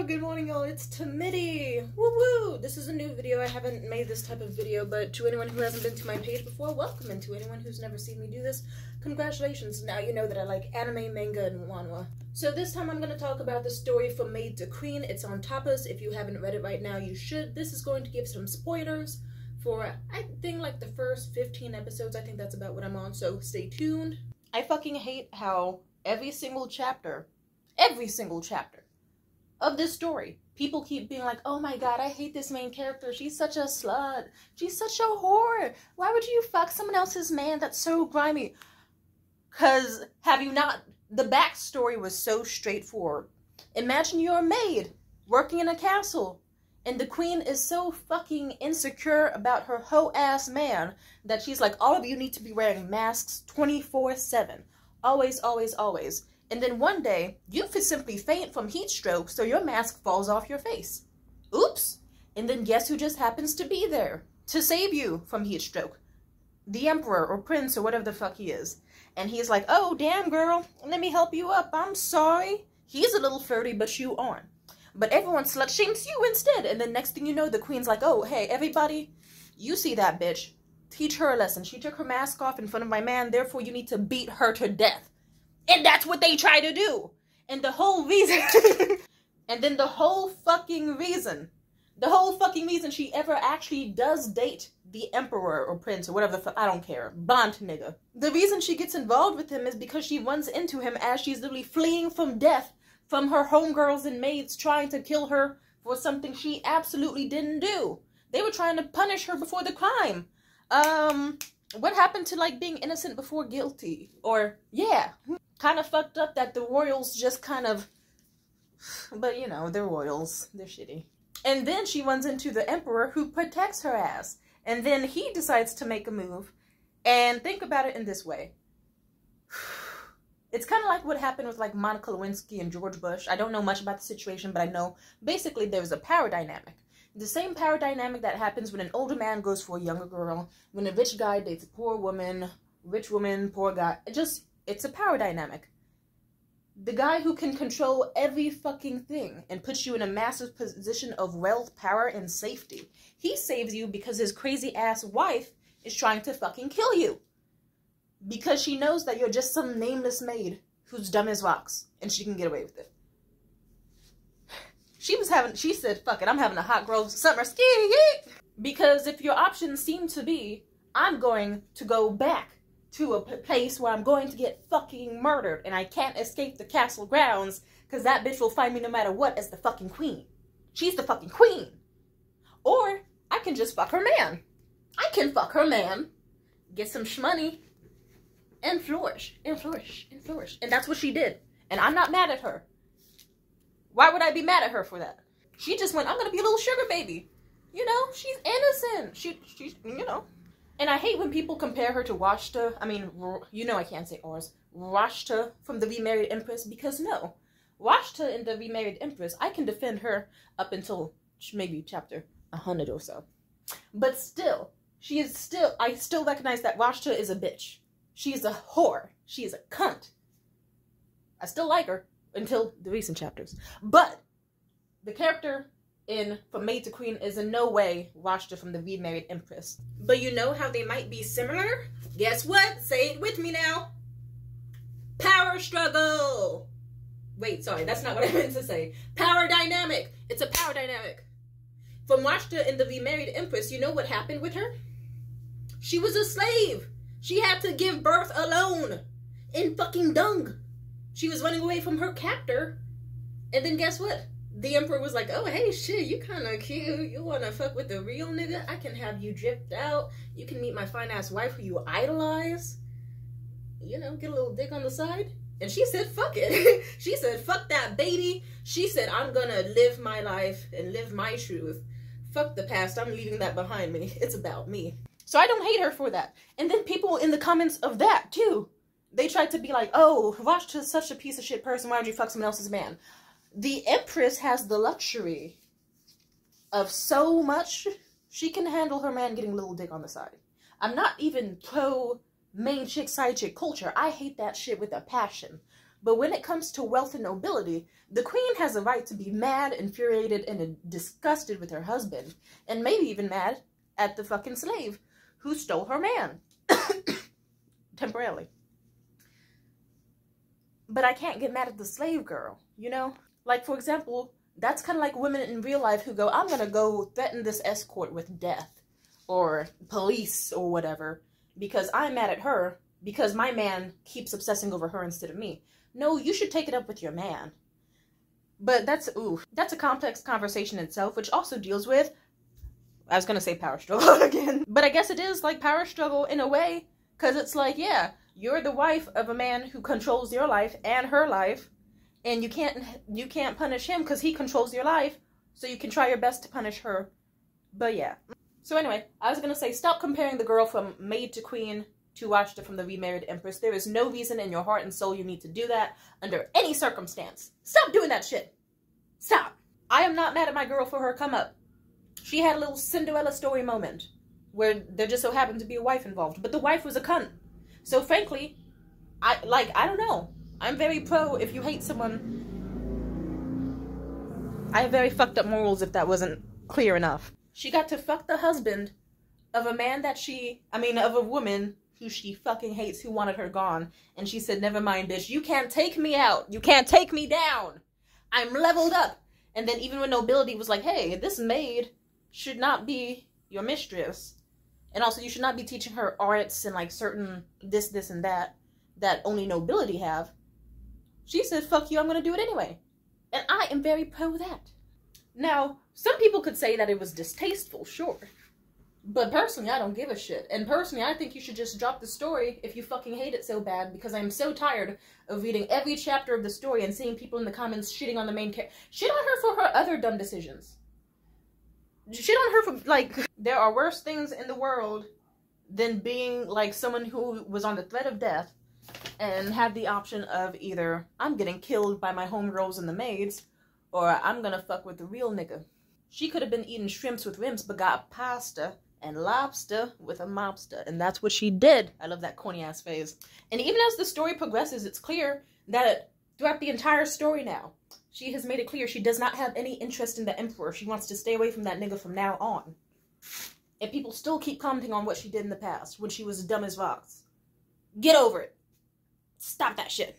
good morning, y'all. It's Tamidi. Woo woo! This is a new video. I haven't made this type of video, but to anyone who hasn't been to my page before, welcome. And to anyone who's never seen me do this, congratulations. Now you know that I like anime, manga, and manhwa. So this time I'm going to talk about the story from Maid to Queen. It's on Tapas. If you haven't read it right now, you should. This is going to give some spoilers for, I think, like the first 15 episodes. I think that's about what I'm on, so stay tuned. I fucking hate how every single chapter of this story, people keep being like, oh my god, I hate this main character. She's such a slut. She's such a whore. Why would you fuck someone else's man? That's so grimy. Because, have you not? The backstory was so straightforward. Imagine you're a maid working in a castle, and the queen is so fucking insecure about her hoe-ass man that she's like, all of you need to be wearing masks 24/7. Always, always, always. And then one day, you could simply faint from heat stroke, so your mask falls off your face. Oops! And then guess who just happens to be there to save you from heat stroke? The emperor or prince or whatever the fuck he is. And he's like, oh, damn girl, let me help you up. I'm sorry. He's a little flirty, but you aren't. But everyone slut shames you instead. And then next thing you know, the queen's like, oh, hey, everybody, you see that bitch. Teach her a lesson. She took her mask off in front of my man, therefore you need to beat her to death. And that's what they try to do. And the whole reason, and then the whole fucking reason she ever actually does date the emperor or prince or whatever the fuck, I don't care, Bond nigga. The reason she gets involved with him is because she runs into him as she's literally fleeing from death from her homegirls and maids trying to kill her for something she absolutely didn't do. They were trying to punish her before the crime. What happened to, like, being innocent before guilty? Or, yeah, kind of fucked up that the royals just kind of, but you know, they're royals, they're shitty. And then she runs into the emperor who protects her ass. And then he decides to make a move. And think about it in this way. It's kind of like what happened with, like, Monica Lewinsky and George Bush. I don't know much about the situation, but I know basically there's a power dynamic. The same power dynamic that happens when an older man goes for a younger girl, when a rich guy dates a poor woman, rich woman, poor guy. It's a power dynamic. The guy who can control every fucking thing and puts you in a massive position of wealth, power, and safety. He saves you because his crazy ass wife is trying to fucking kill you. Because she knows that you're just some nameless maid who's dumb as rocks and she can get away with it. She said, fuck it, I'm having a hot girl summer ski. Because if your options seem to be, I'm going to go back to a place where I'm going to get fucking murdered and I can't escape the castle grounds because that bitch will find me no matter what as the fucking queen. She's the fucking queen. Or I can just fuck her man. I can fuck her man, get some shmoney, and flourish, and flourish, and flourish. And that's what she did. And I'm not mad at her. Why would I be mad at her for that? She just went, I'm gonna be a little sugar baby. You know, she's innocent. She's, you know. And I hate when people compare her to Washta. I mean, you know I can't say ours. Washta from the Remarried Empress, because no. Washta in the Remarried Empress, I can defend her up until maybe chapter 100 or so. But still, I still recognize that Washta is a bitch. She is a whore. She is a cunt. I still like her until the recent chapters. But the character from Maid to Queen is in no way Washta from the Remarried Empress. But you know how they might be similar? Guess what? Say it with me now. Power struggle. Wait, sorry, that's not what I meant to say. Power dynamic. It's a power dynamic. From Washta in the Remarried Empress, you know what happened with her? She was a slave. She had to give birth alone. In fucking dung. She was running away from her captor. And then guess what? The emperor was like, oh, hey, shit, you kind of cute. You want to fuck with the real nigga? I can have you dripped out. You can meet my fine-ass wife who you idolize. You know, get a little dick on the side. And she said, fuck it. She said, fuck that baby. She said, I'm going to live my life and live my truth. Fuck the past. I'm leaving that behind me. It's about me. So I don't hate her for that. And then people in the comments of that, too. They tried to be like, oh, Washta's such a piece of shit person. Why would you fuck someone else's man? The Empress has the luxury of so much. She can handle her man getting a little dick on the side. I'm not even pro main chick, side chick culture. I hate that shit with a passion. But when it comes to wealth and nobility, the queen has a right to be mad, infuriated, and disgusted with her husband, and maybe even mad at the fucking slave who stole her man. Temporarily. But I can't get mad at the slave girl, you know? Like, for example, that's kind of like women in real life who go, I'm gonna go threaten this escort with death or police or whatever because I'm mad at her because my man keeps obsessing over her instead of me. No, you should take it up with your man. But that's a complex conversation itself, which also deals with, I was gonna say power struggle again. But I guess it is like power struggle in a way, because it's like, yeah, you're the wife of a man who controls your life and her life, and you can't punish him because he controls your life, so you can try your best to punish her. But yeah. So anyway, I was gonna say, stop comparing the girl from Maid to Queen to Washta from the Remarried Empress. There is no reason in your heart and soul you need to do that under any circumstance. Stop doing that shit. Stop. I am not mad at my girl for her come up. She had a little Cinderella story moment where there just so happened to be a wife involved, but the wife was a cunt. So frankly, I don't know. I'm very pro if you hate someone. I have very fucked up morals if that wasn't clear enough. She got to fuck the husband of a man that of a woman who she fucking hates, who wanted her gone. And she said, never mind, bitch, you can't take me out. You can't take me down. I'm leveled up. And then even when nobility was like, hey, this maid should not be your mistress. And also you should not be teaching her arts and like certain this and that only nobility have. She said, fuck you, I'm going to do it anyway. And I am very pro that. Now, some people could say that it was distasteful, sure. But personally, I don't give a shit. And personally, I think you should just drop the story if you fucking hate it so bad, because I'm so tired of reading every chapter of the story and seeing people in the comments shitting on the main character. Shit on her for her other dumb decisions. Shit on her for, like, there are worse things in the world than being, like, someone who was on the threat of death and had the option of either, I'm getting killed by my homegirls and the maids, or I'm gonna fuck with the real nigga. She could have been eating shrimps with rimps, but got pasta and lobster with a mobstah, and that's what she did. I love that corny ass phase. And even as the story progresses, it's clear that throughout the entire story now, she has made it clear she does not have any interest in the Emperor. She wants to stay away from that nigga from now on. And people still keep commenting on what she did in the past when she was dumb as rocks. Get over it. Stop that shit.